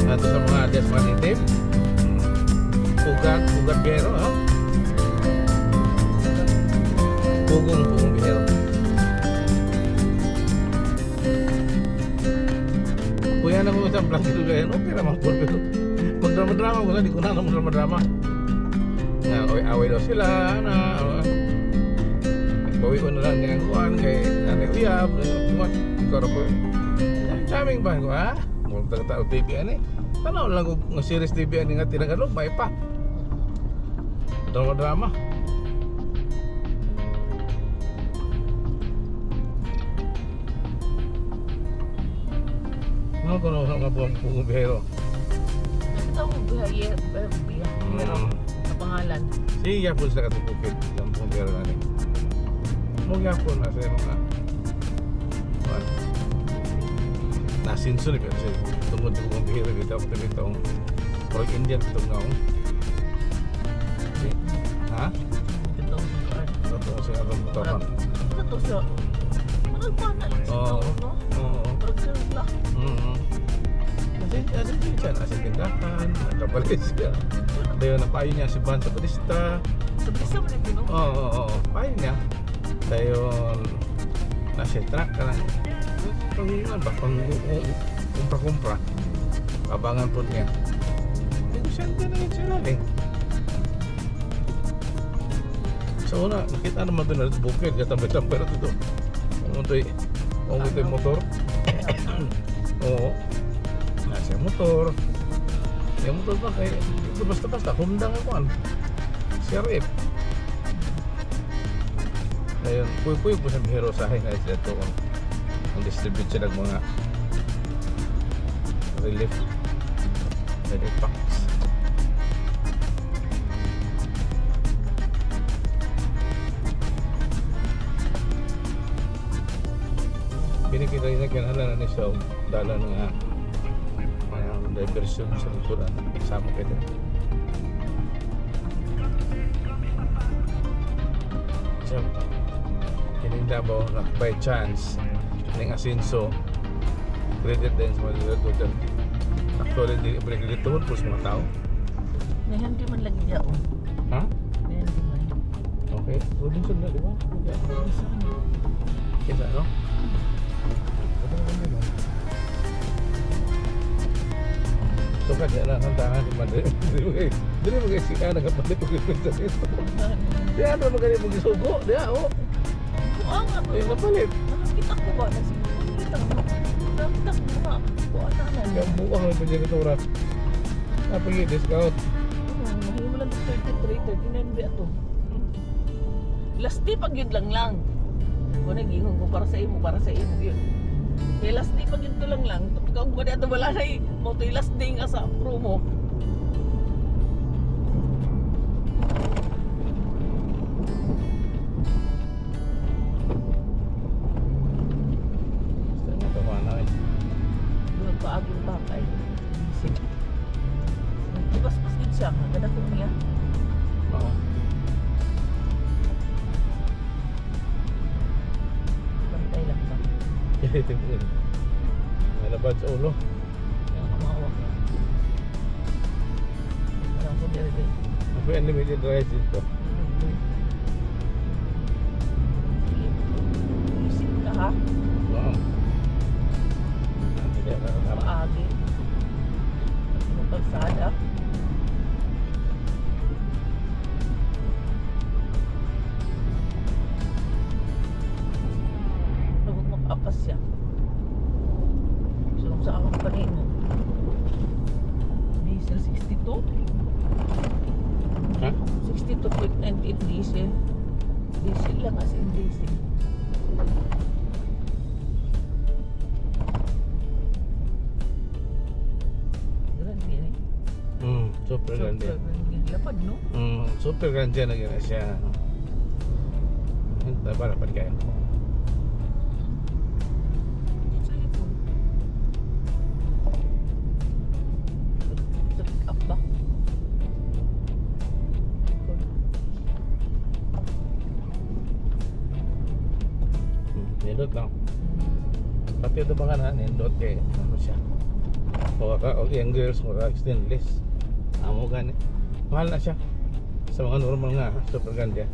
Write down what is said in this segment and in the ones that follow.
Nato sa mga adyas manitim. Ugat bihero, ha? Pugong bihero. Kuya na ko sa vlog dito ganyan, okay naman po, pero magdrama-drama ko, hindi ko na magdrama-drama. Away daw sila, bawi ko na lang dengan kuan kay nanay uyab, ikaw ko. Saming ba ko, ha? Mong taga-tao TV ani. Tanaw lang ko ng series TV ani nga tinagalog may pa. Drama-drama. Ano ko na nga buong bihero? Ito ang bihero na pangalan. Siya po sa katupupit ng buong bihero na rin. Mungkin po na sa mga nasinso ni pero tungod sa buong bihero dito ako itong Roy Indian itong ngaong. Ha? Ito sa atong topan. Ito siya. Manag pa na lang siya, no? Oo. Parang lang. Asin siya, nasa tindahan, nakabalis siya. Dayo na payo niya si Ban sa Batista. Sa bisa mo nito, no? Oo, payo niya. Dayo nasa truck ka lang. Pangingan ba? Kumpra-kumpra. Abangan po niya. Negosyante na yun sila eh. Sa una, nakita naman doon na bukid, katambay-tambay na dito. Kung ito yung motor. Oo. Nasa yung motor. Yung motor ba kaya, ito basta-basta, Honda nga kuhan. CRF. Ngayon, puy-puy po sa bihero sa akin na ito. Ang distribute siya ng mga relief packs. Pinikita rin na kinala na siya dala nga diversion sa likuran. Sama kayo din. So, kining Davao na by chance ning asenso credit din sa mga dito. Actually, di balik dito po sa mga tao. Ngayon di man lagi diya, oh. Ha? Ngayon di man. Okay. Robinson na, di ba? Kesa, no? So, kaya lang ang tangan ni Madre. Dili mo kasi ka nagkapalit ko sa ito. Di ano mo ganyan mo gisugo? Di ako. Oo nga. Di napalit. Nakakita ko ba? Nakakita ko. Nakakita ko ba? Buwan na na. Yung buwang may panjagatura. Napagi discount. Mahimo lang 33, 39 ba ito? Last day pag yun lang. Kung nagingong ko para sa imo yun. Kaya last day pag yun to lang. Kung ba ito wala na eh. Mo to last day nga sa promo. Gusto niya pa na eh. Doon pa aging bakay. Sige. Ibas-bas din siya. Naganda ko niya. Oo. Bantay lang ba? Nalabad sa ulo. Yung kamawak niya. Parang ko din. Ako yung unlimited rides dito. Isip ka ha? Oo. Hindi ako nakakama. Maagi. Ang kalsada. Huwag makapas siya. So, sa akong kanino. Diesel 62. Ha? 62.98 diesel. Diesel lang as in diesel. Grande yan eh. Super grande. Lapad no? Super grande na gina siya. Para kayo. Sa likod. Sa pick up ba? Nindot lang. Pati ito baka na, nindot kay ano siya. O yung girls, mura stainless. Amo gani. Mahal na siya. Sa mga normal nga, super grande.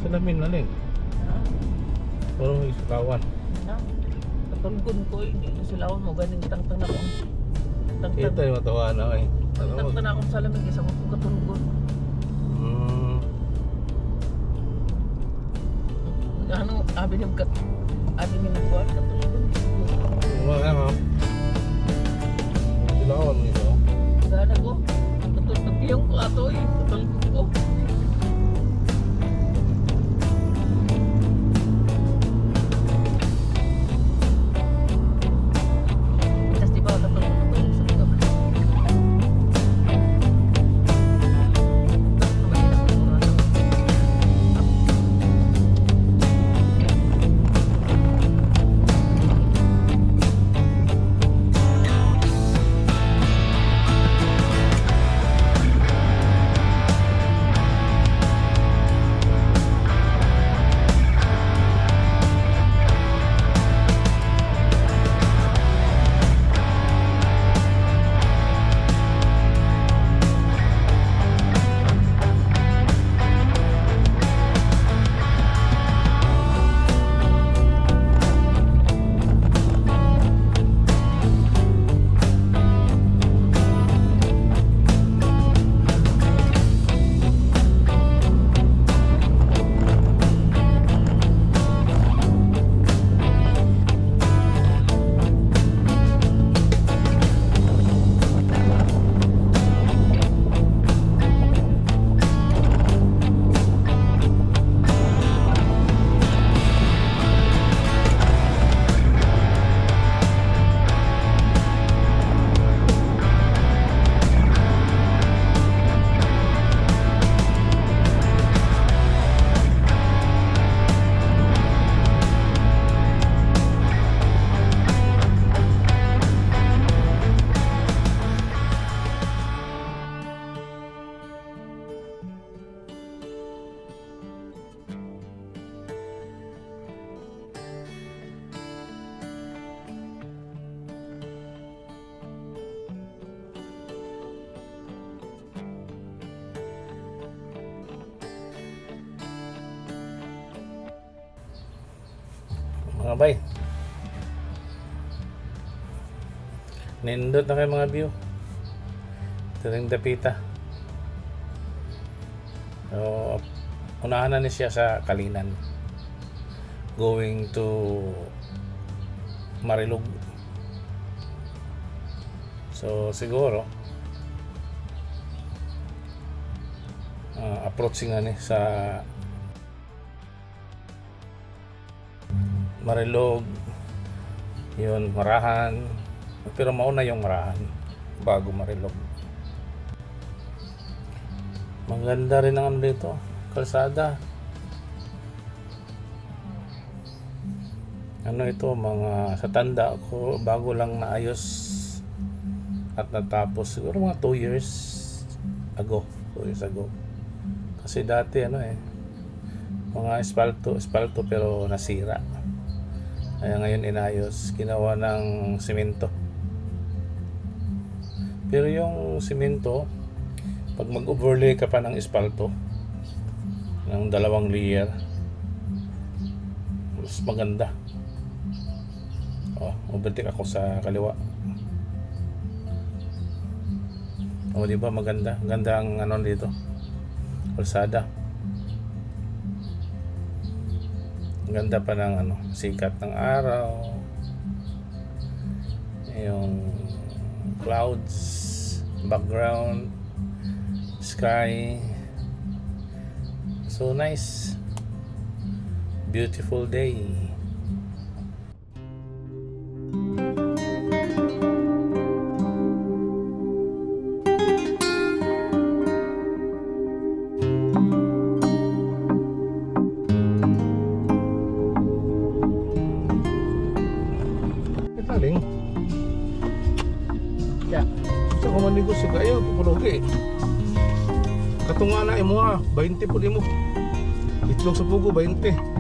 Salamin na lang. Puro may isukawan. Na. Katulgon ko hindi na silawan mo ganing tangtang na ko. Ito yung matawa na eh. Tangtang na akong salamin isa mo kung katulgon. Ano abi ni kat abi ni buat katulgon. Mga ano? Silawan nito. Gana ko. Katulgon yung ko ato eh. Katulgon ko. Mga bay. Nindot na kayo mga view. Ito rin dapita. So, unahan na siya sa Kalinan. Going to Marilog. So, siguro approaching na sa Marilog, yun, Marahan, pero mauna yung Marahan bago Marilog. Maganda rin ang ano dito, kalsada. Ano ito, mga sa tanda ko, bago lang naayos at natapos siguro mga 2 years ago. Kasi dati mga espalto pero nasira. Kaya ngayon inayos, ginawa ng simento. Pero yung simento, pag mag-overlay ka pa ng espalto ng 2 layer, mas maganda. Overtake ako sa kaliwa. Di ba maganda? Ganda ang ano dito. Kalsada. Ganda pa ng sikat ng araw. Yung clouds, background, sky. So nice. Beautiful day. Taling. Ya. Sa kumanigo sa kayo, pupulogi. Katunga na imo 20 po di mo. Itlog sa pugo 20.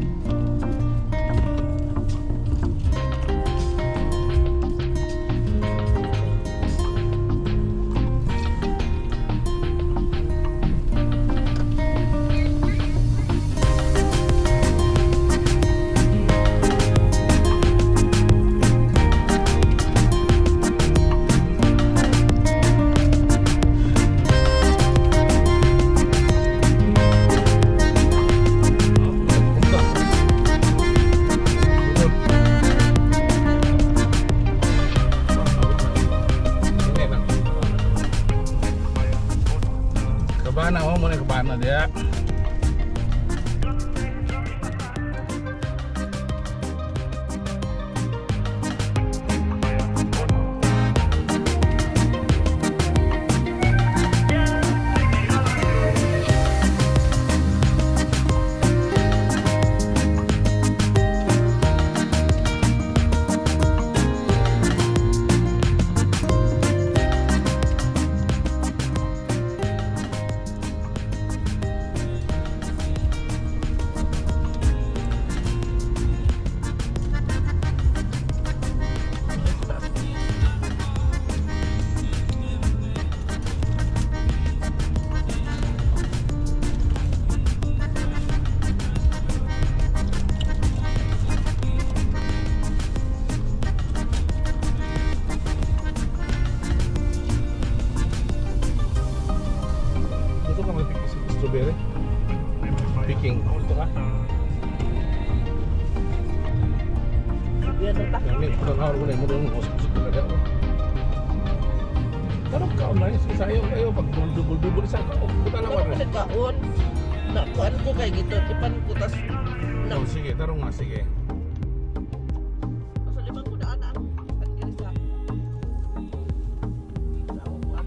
Kabana mo na kabana dia. Strawberry. Picking. Ito ka. Yan ta. Yang ni pagkakawar ko na mo doon. Kusok-kusok ka na ako. Tarap ka online. Sayo kayo. Pag dubul-dubul isa ka. Puta lang Pero wala. pinagkaon. Nakuan ko kay gito. Ipan ko tas. Oh, sige. Tarong nga. Sige. Sa limang ko daan ang pagkirisa. Sa akong kuwan.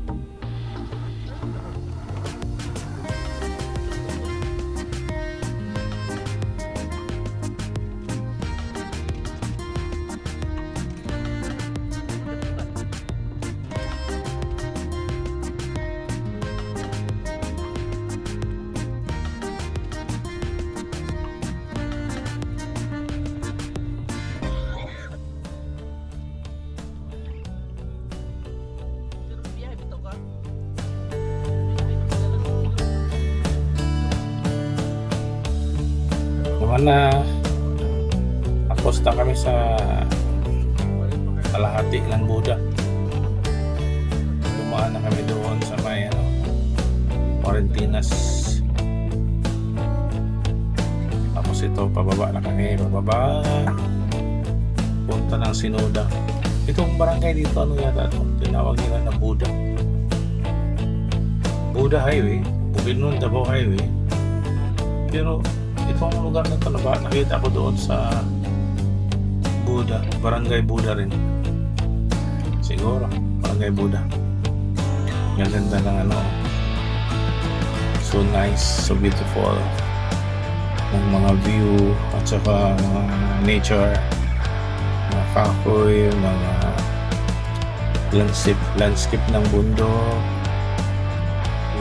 Pero biyahe bito ka. Naman na ako Tapos na kami sa kalahati ng Buddha. Dumaan na kami doon sa may Quarantinas. Tapos ito, pababa na kami, pababa. Punta ng Sinoda. Itong barangay dito, ano yata ito? Tinawag nila na Buddha. Buddha Highway, Bukidnon, Davao Highway. Pero itong lugar na ito, nakita ko doon sa Buddha, Barangay Buddha rin. Siguro, Barangay Buddha. Ang ganda ng so nice, so beautiful. Ng mga view at saka mga nature, mga kahoy, mga landscape ng bundok,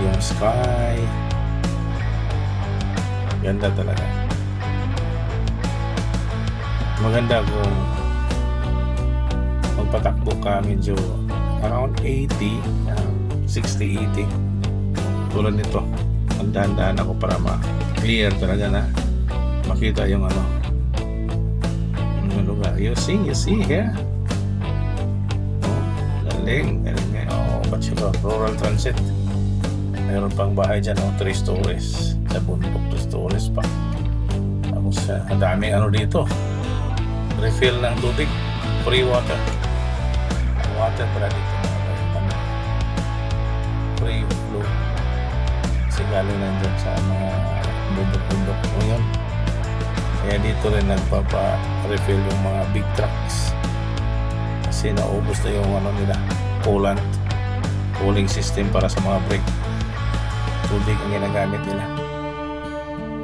yung sky. Ganda talaga. Maganda kung magpatakbo ka medyo around 80, 60-80. Tulad nito, magdahan-dahan ako para ma-clear talaga na makita yung lugar. You see here. Oh, galing. Oh, ba't siya rural transit? Mayroon pang bahay dyan, 3 stories. Sa bundok, 3 stories pa. Tapos, ang daming dito. Refill ng tubig. Free water. Water pala dito. Free flow. Kasi galing lang dyan sa mga bundok-bundok. O yun. Kaya dito rin nagpapa-refill yung mga big trucks. Kasi naubos na yung nila, coolant. Cooling system para sa mga brake. Tubig ang ginagamit nila.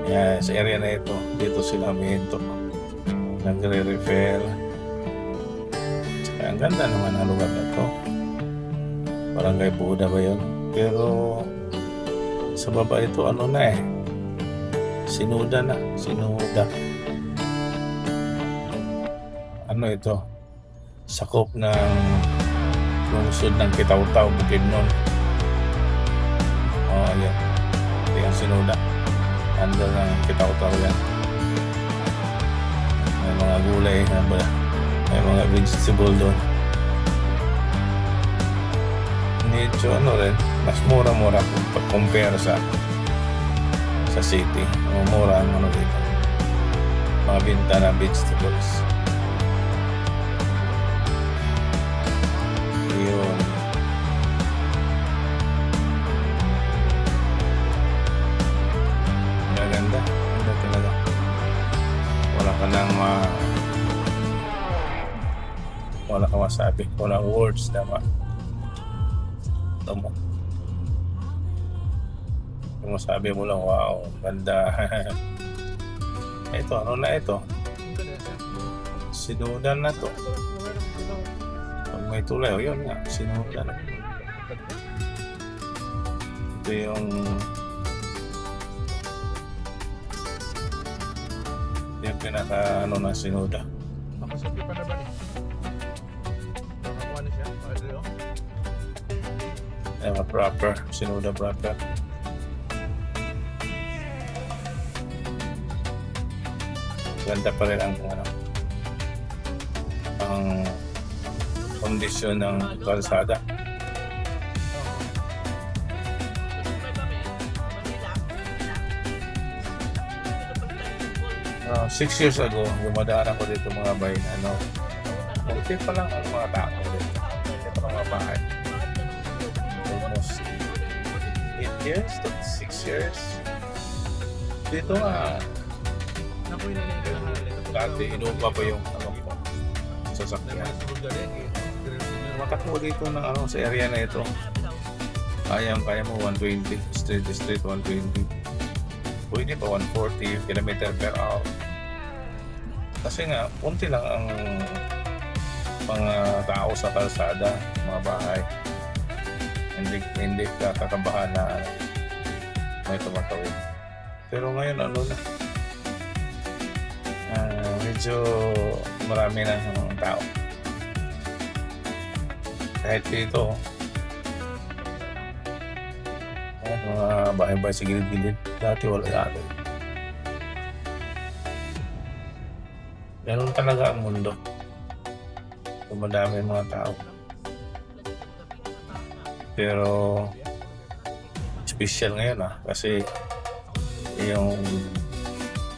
Kaya sa area na ito, dito sila humihinto. Nagre-refill. Ang ganda naman ang lugar na ito. Barangay Buddha ba yun? Pero sa baba ito Sinoda na. Sinoda. Ito? Sakop ng lungsod ng Kitaw-Taw, Bukidnon. Ayan. Ito yung Sinoda. Under ng Kitaw-Taw yan. May mga gulay may mga vegetable doon. Medyo rin, mas mura-mura kung pag-compare sa city. Mura ang dito. Mga binta na vegetables. Yun. Maganda. Ganda talaga. Wala kang masabi. Walang words naman. Ito mo. Kung masabi mo lang, wow, ganda. Ito, ito? Sinudan na to. Pag may tulay, yun nga, sinudan. Ito yung pinaka na sinuda. Makasuki pa na ba ni? Nakakuha na siya? Proper, sinuda proper. Ganda pa rin ang kondisyon ng kalsada. 6 years ago, dumadaan ako dito mga bayan, okay pa lang ang mga tao dito. Okay pa lang mga bahay. Almost 8 years to 6 years. Dito dati inupa pa yung sasakyan. Matakbo dito ng sa area na ito. Kaya mo 120, street 120. Pwede pa 140 km per hour. Kasi nga, punti lang ang mga tao sa kalsada, mga bahay. Hindi ka kakabahan na may tumatawid. Pero ngayon, medyo marami na ng tao. Kahit dito, mga bahay-bahay sa gilid-gilid. Dati wala Ganun talaga ang mundo. Dumadami ang mga tao. Pero special ngayon kasi yung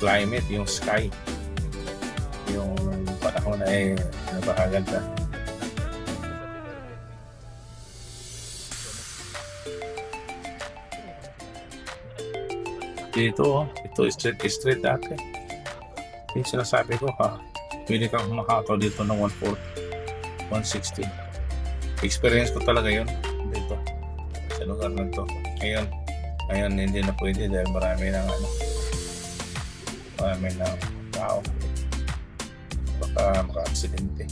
climate, yung sky, yung panahon ay napakaganda. Dito, ito street dati. Yung sinasabi ko pwede kang makakaw dito ng 140, 160. Experience ko talaga yun dito sa lugar na to. Ngayon hindi na pwede dahil marami ng tao. Baka maka-aksidente.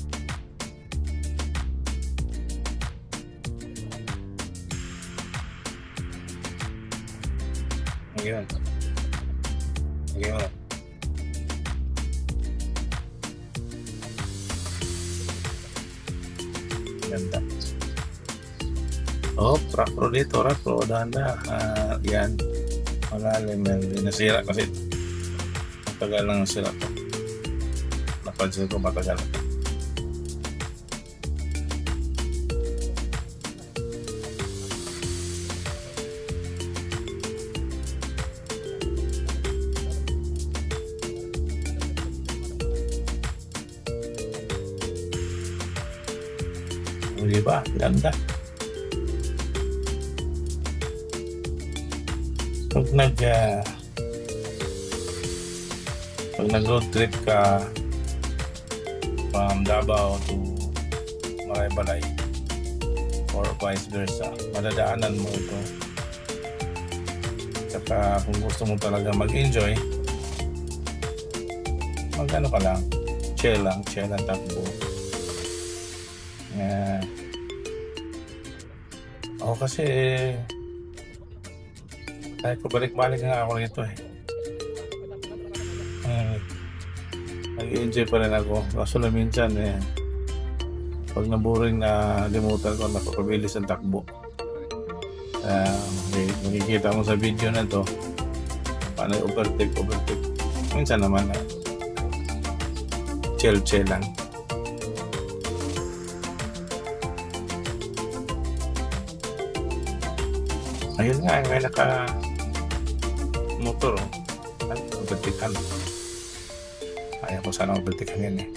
Ngayon. Ganda. Rapro dito, danda. Yan. Malalim yan. Nasira kasi matagal lang sila to. Napansin ko matagal. Diba? Ganda. Pag nag-road trip ka from Davao to Balay or vice versa, madadaanan mo ito. Saka kung gusto mo talaga mag-enjoy, mag-ano ka lang, chill lang takbo. Ako kasi kahit pabalik-balik nga ako rito nag-enjoy pa rin ako. Kaso na minsan pag naboring na limutan ko, napakabilis ang takbo. Makikita mo sa video na to paano overtake. Minsan naman chill lang. Ayun nga, may naka-motor. Overtakean. Ayaw ko sana overtakean yan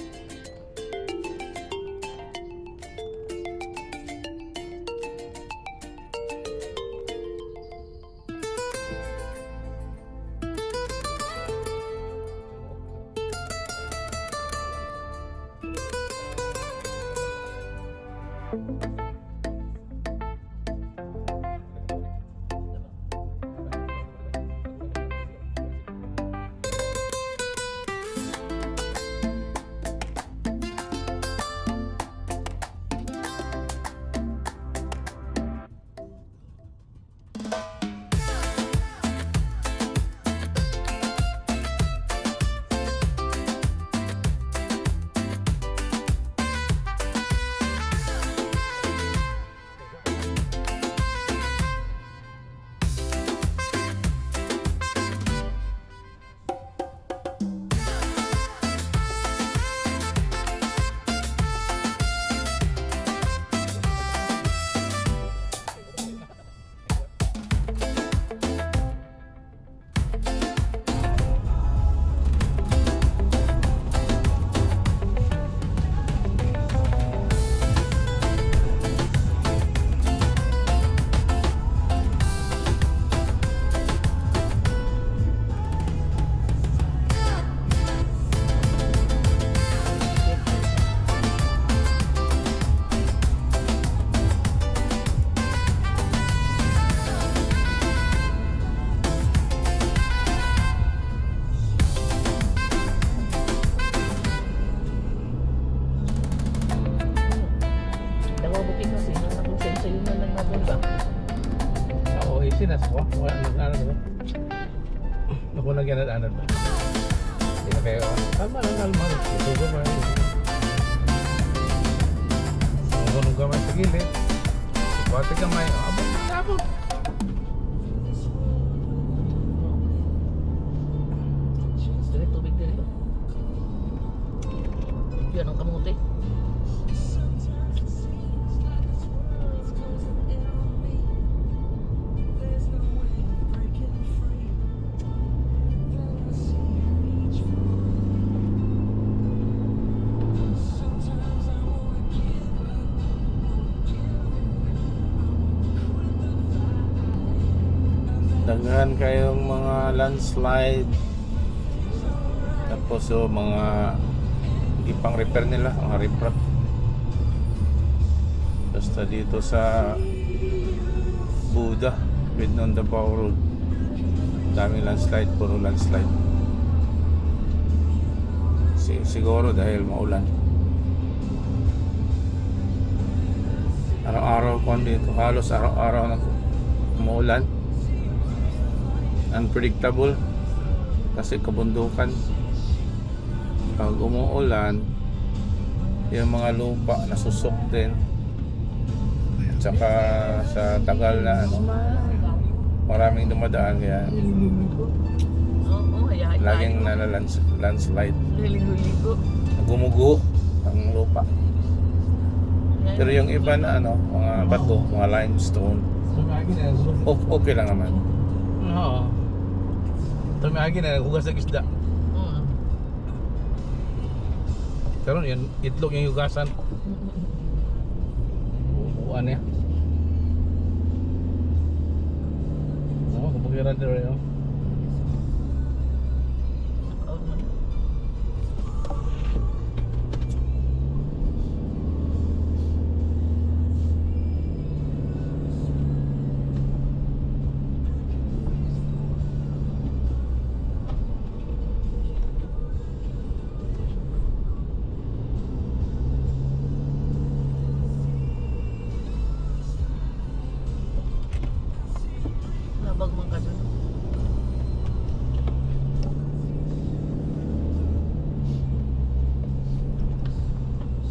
sinas ko. Ako na ganad-anad ba? Hindi na kayo. Kalma. Tutugo pa. Ngunong gamay sa gilid. Pati gamay. Abot. Daghan kayong mga landslide. Tapos mga ipang repair nila, mga riprap. Basta dito sa Buda, with on the Davao Road. Daming landslide, puro landslide. Siguro dahil maulan. Araw-araw ko dito, halos araw-araw na maulan. Unpredictable kasi kabundukan. Pag umuulan, yung mga lupa nasusok din. At saka sa tagal na maraming dumadaan kaya Oo, hayaan. laging landslide. Liligo-ligo. Gumugo ang lupa. Pero yung iba na mga bato, mga limestone, okay lang naman. Oo. Tumagi na hugas ng isda. Pero yan, itlog yung hugasan. Buuan ya. Kabukiran din rin. Labag man ka dun.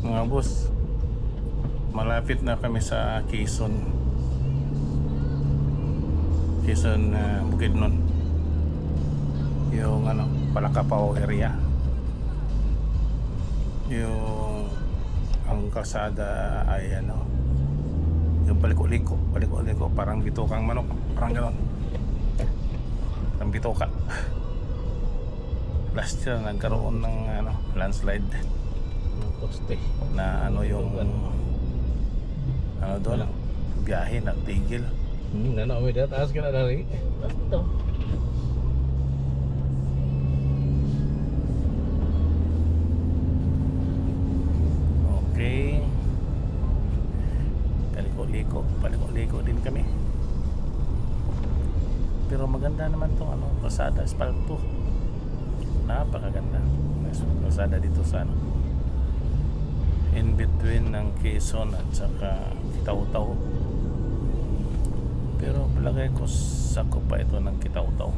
Mga boss, malapit na kami sa Quezon. Quezon, Bukidnon. Yung Palacapao area. Yung ang kalsada ay yung paliko-liko, parang bitokang manok, parang gano'n. Parang bitoka. Last year nagkaroon ng landslide Poste. na yung doon biyahe na tigil. Nana, may taas ka na dali. Basta. Okay. Paliko-liko din kami. Pero maganda naman tong kalsada, espalto. Napakaganda. Kalsada dito sa in between ng Quezon at saka Kitaw-Taw. Pero palagay ko sakop pa ito ng Kitaw-Taw.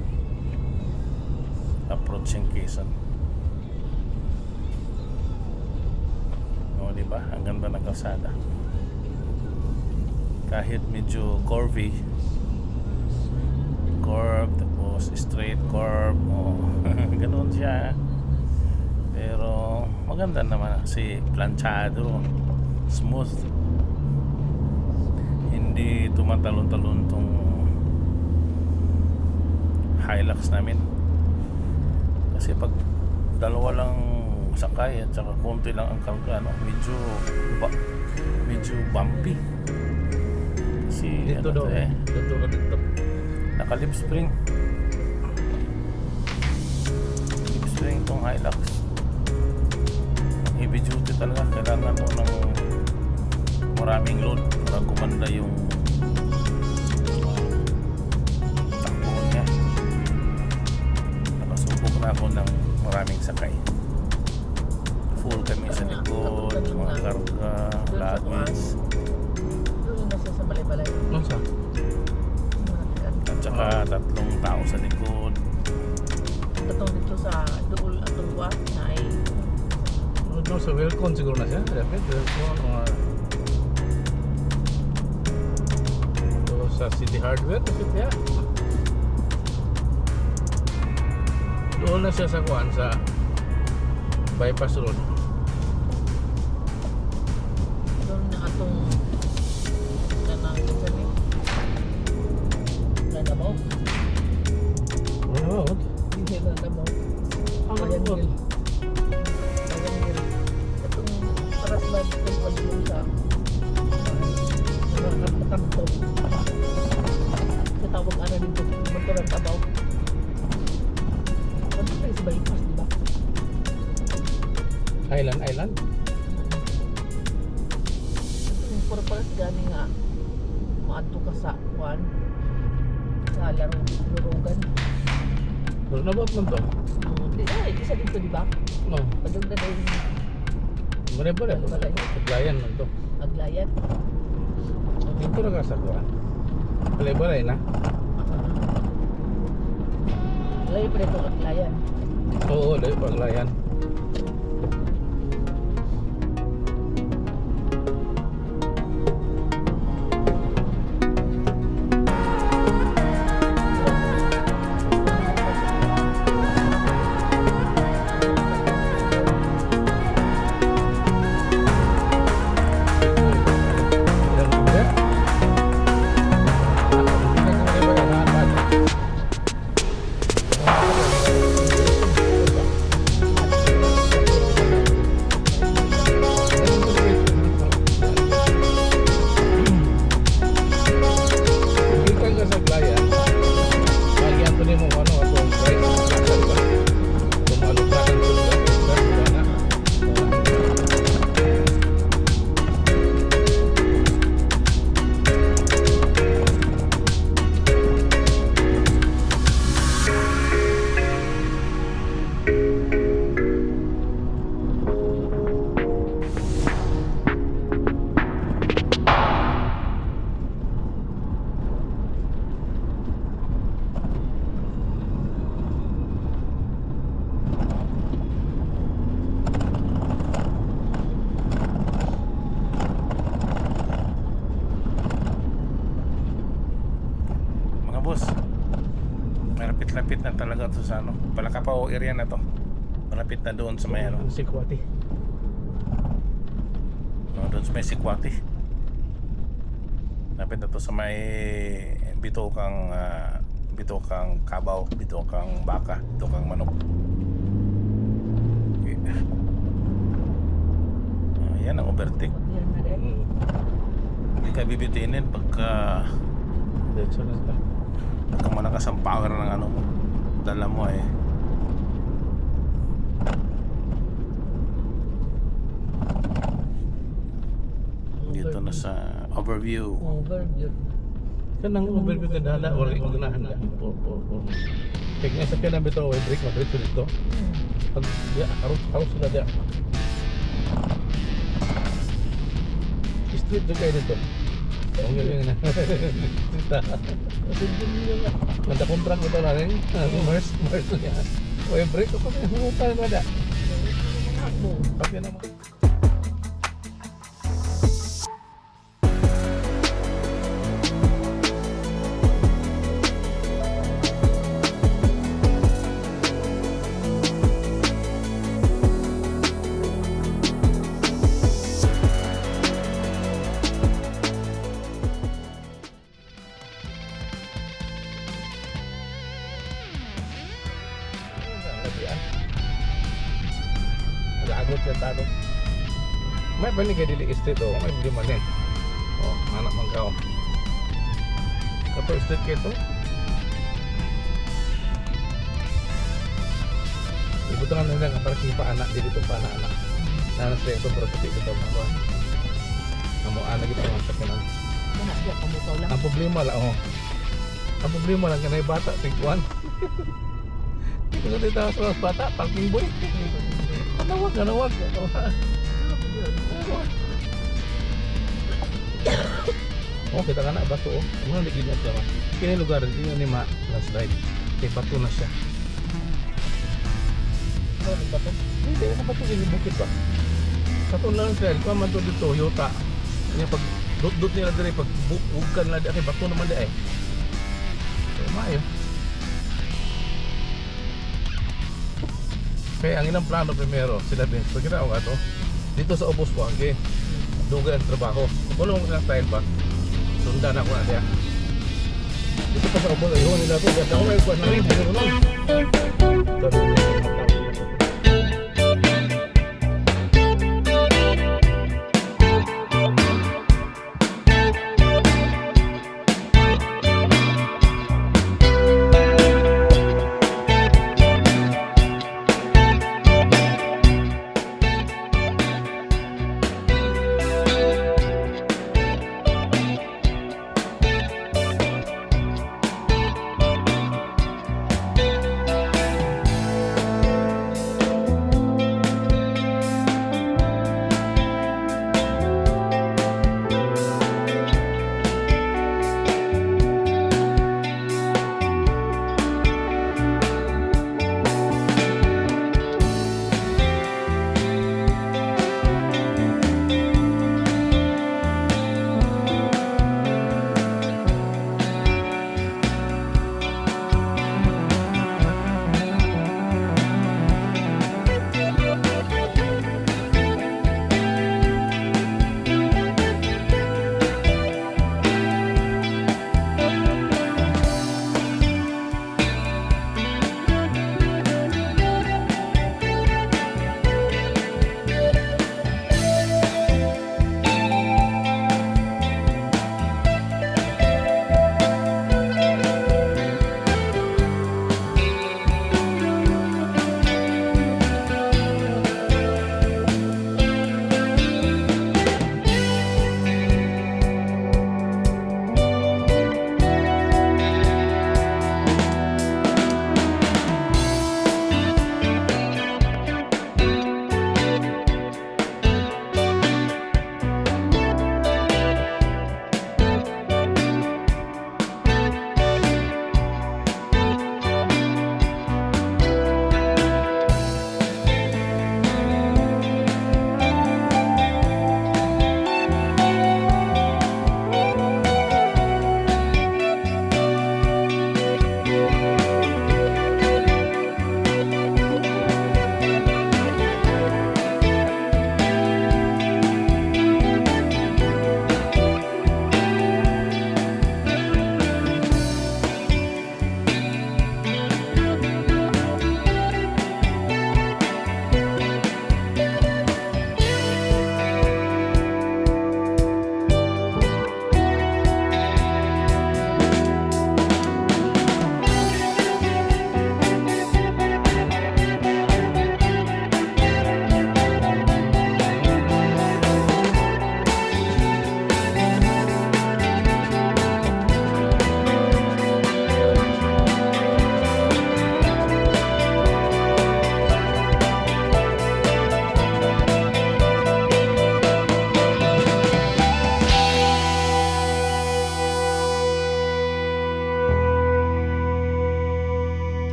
Approaching Quezon. O, diba? Ang ganda ng kalsada. Kahit medyo curvy, tapos straight curve, ganoon siya. Pero maganda naman kasi planchado, smooth, hindi tumatalon-talon tong Hilux namin. Kasi pag dalawa lang sakay at saka konti lang ang karga, medyo bumpy. Kasi Dito daw. Dito. naka lip spring tong Hilux. Heavy duty talaga, kailangan mo ng maraming load para gumanda yung takbo niya. Nakasubok na ako ng maraming sakay. Full kami sa likod, mga karga, luggage, Doon yung nasa sa balay-balay. Ano sa? at saka 3 tao sa likod. Katong dito sa dool atong buwan na ay No, sa Welcome siguro na siya. Dapat Welcome or sa City Hardware kasi kaya. Doon na siya sa kuan sa bypass road. doon na atong nanangin sa ni. Nanabaw. Oo. Hindi nanabaw. Ang Ayan road. yun. Ayan yun. Itong paras ba itong pag-inom sa nakakatagtog. Sa tawag dito. restaurant Tabaw. Ano tayo sa bypass, di ba? Island. Para gani nga maadto ka sa kuan sa lurugan. Pero nabot man to. Isa dito di ba? No. Padugda na yung Bare-bare. Paglayan man to. Aglayan. Dito na ka sa kuha. Balay-balay na. Layo pa dito Aglayan. Oo, layo paglayan. Boss, malapit-lapit na talaga to sa ano, Palakapao area na to. Malapit na doon sa may ano, Sikwati. no, doon sa may Sikwati. Malapit na to sa may Bitokang Kabaw, Bitokang Baka, Bitokang Manok. Ayan ang overtake. Yan na rin. Hindi ka bibitinin pagka Diretso lang ka. malakas ang power ng ano mo, dala mo eh. Dito na sa overview. Overview. Kanang overview ka dala, wala yung gunahan na. Oo. Kaya nga sa pinang bito, ay break, madritso dito. Pag diya, harus na diya. Street doon kayo dito. Oo nga yun na. Nanda kumprang ito na rin. Mars niya. O yung break, ako na humutan na da. Pagyan naman. Agot sa tado. May panig dili street o may bili man din. Oh, anak man kaon. Kato street kito. Ibutangan na lang para si pa anak dito pa anak. Nanas sa ito para kasi ito mga kuan. Amo anak gito ang sakinan. Mana siya pamutaw lang. Ang problema lang Ang problema lang kanay bata tigwan. Ito dito sa mga bata parking boy. Nawag. Oh, kita ka na bato oh. Ano na gina siya. Kini lugar din ni ma landslide. Kay bato na siya. Ano ba to? Hindi na bato ini bukit ba. Sa to landslide, ko man to dito Toyota. Kanya pag dot nila dire pag bukan na di kay bato naman di ay. Mayo. Kaya ang ilang plano primero, sila Vince, pag kita ako dito sa Obos po, okay, dugay ang trabaho. Kung ano ang style pa, sundan ako na diya. Dito pa sa Obos, ayaw nila ito, ganda ko may kuwan na rin, hindi mo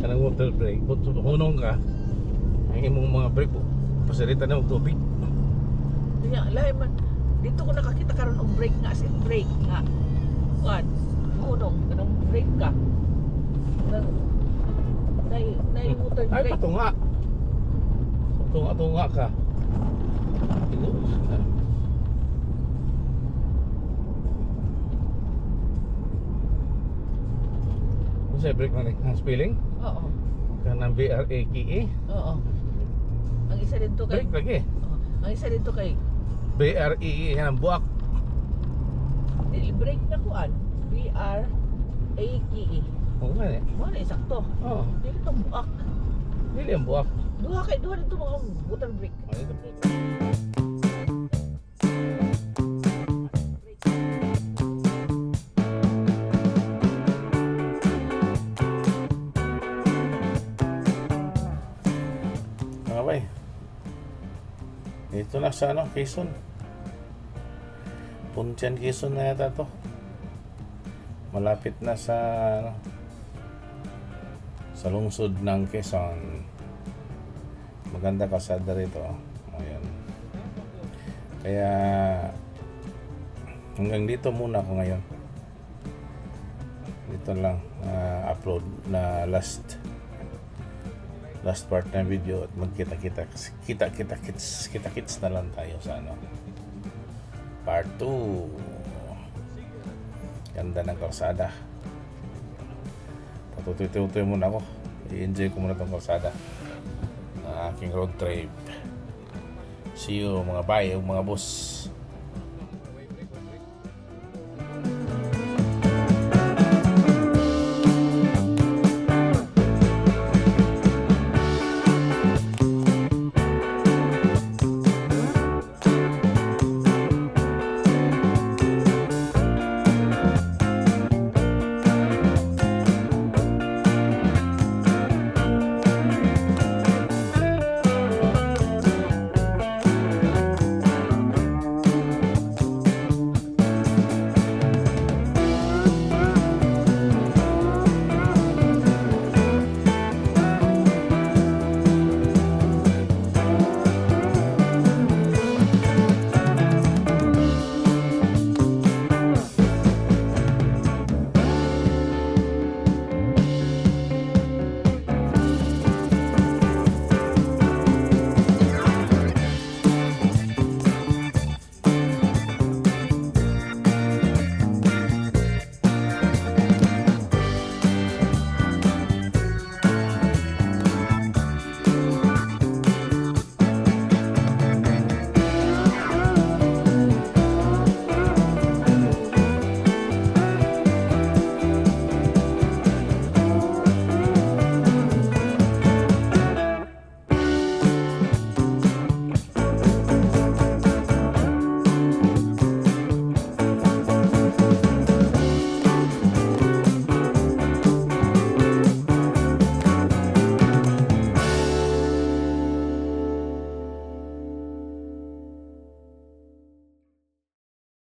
kanang water brake, but hunong ka, ang imong mga brake, pasalitan na og tubig. Kaya, lahi man, dito ko nakakita karon og brake nga, as in brake nga. Kuan, hunong, kanang brake ka. Nay water Ay, brake. patunga. Tunga ka. Tingnan mo. Kung sa brake man ang spelling, Oo. kanang BRAKE, Oo. Ang isa dito kay brake lagi. ang isa dito kay BREE yan ang buwak. dili brake na kuan. BR AKE. Oo nga eh. Mo na sakto. Oo, Dili to buak. dili ang buwak. Duha dito mga water brake. Ano ito po? Mga bay, dito na sa ano, Quezon. Punchan, Quezon na yata to. Malapit na sa ano, sa lungsod ng Quezon. Maganda kalsada rito. Ayan. Kaya hanggang dito muna ako ngayon. Dito lang upload na last part na video at magkita-kits na lang tayo sa ano, part 2. Ganda ng kalsada. Patutoy-tutoy muna ako. I-enjoy ko muna tong kalsada na aking road trip. See you mga bay, mga boss.